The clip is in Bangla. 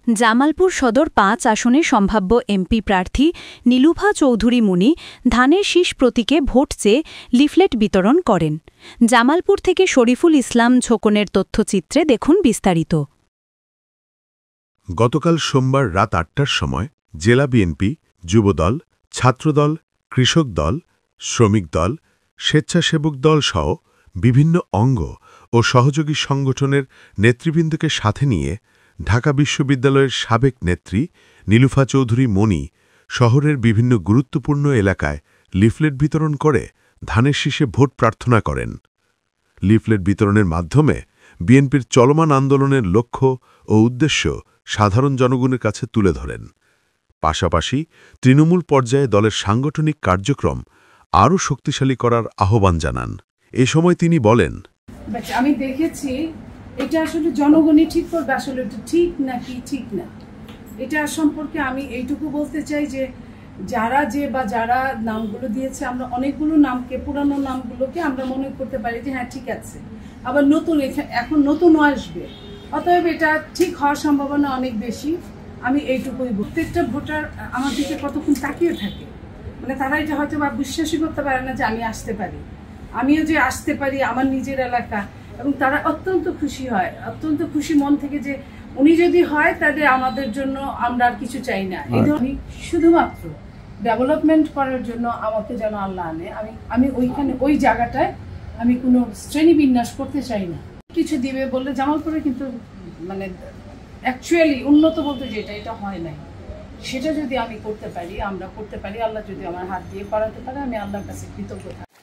জামালপুর সদর ৫ আসনে সম্ভাব্য এমপি প্রার্থী নীলুফা চৌধুরী মুনি ধানের শীষ প্রতীকে ভোট চেয়ে লিফলেট বিতরণ করেন। জামালপুর থেকে শরীফুল ইসলাম ঝোকনের তথ্যচিত্রে দেখুন বিস্তারিত। গতকাল সোমবার রাত ৮টার সময় জেলা বিএনপি, যুবদল, ছাত্রদল, কৃষক দল, শ্রমিক দল, স্বেচ্ছাসেবক দল সহ বিভিন্ন অঙ্গ ও সহযোগী সংগঠনের নেতৃবৃন্দকে সাথে নিয়ে ঢাকা বিশ্ববিদ্যালয়ের সাবেক নেত্রী নীলুফা চৌধুরী মনি শহরের বিভিন্ন গুরুত্বপূর্ণ এলাকায় লিফলেট বিতরণ করে ধানের শীষে ভোট প্রার্থনা করেন। লিফলেট বিতরণের মাধ্যমে বিএনপির চলমান আন্দোলনের লক্ষ্য ও উদ্দেশ্য সাধারণ জনগণের কাছে তুলে ধরেন। পাশাপাশি তৃণমূল পর্যায়ে দলের সাংগঠনিক কার্যক্রম আরও শক্তিশালী করার আহ্বান জানান। এ সময় তিনি বলেন, আমি দেখেছি এটা আসলে জনগণই ঠিক করবে আসলে এটা ঠিক নাকি ঠিক না। এটা সম্পর্কে আমি এইটুকু বলতে চাই যে যারা নামগুলো দিয়েছে, আমরা অনেকগুলো নামকে, পুরানো নামগুলোকে আমরা মনে করতে পারি যে হ্যাঁ ঠিক আছে, আবার এখন নতুনও আসবে, অতএব এটা ঠিক হওয়ার সম্ভাবনা অনেক বেশি। আমি এইটুকুই, প্রত্যেকটা ভোটার আমার দিকে কতক্ষণ তাকিয়ে থাকে, মানে তারা এটা হয়তো বা বিশ্বাসই করতে পারে না যে আমি আসতে পারি, আমিও যে আসতে পারি আমার নিজের এলাকা, এবং তারা অত্যন্ত খুশি হয়, অত্যন্ত খুশি মন থেকে যে উনি যদি হয় তাদের আমাদের জন্য আমরা আর কিছু চাই না। আমি শুধুমাত্র ডেভেলপমেন্ট করার জন্য আমাকে যেন আল্লাহ আনে, আমি ওইখানে ওই জায়গাটায় আমি কোনো শ্রেণী বিন্যাস করতে চাই না। কিছু দিবে বললে জামালপুরে কিন্তু মানে অ্যাকচুয়ালি উন্নত বলতে যেটা এটা হয় নাই, সেটা যদি আমি করতে পারি, আমরা করতে পারি, আল্লাহ যদি আমার হাত দিয়ে করাতে পারে, আমি আল্লাহর কাছে কৃতজ্ঞ থাকি।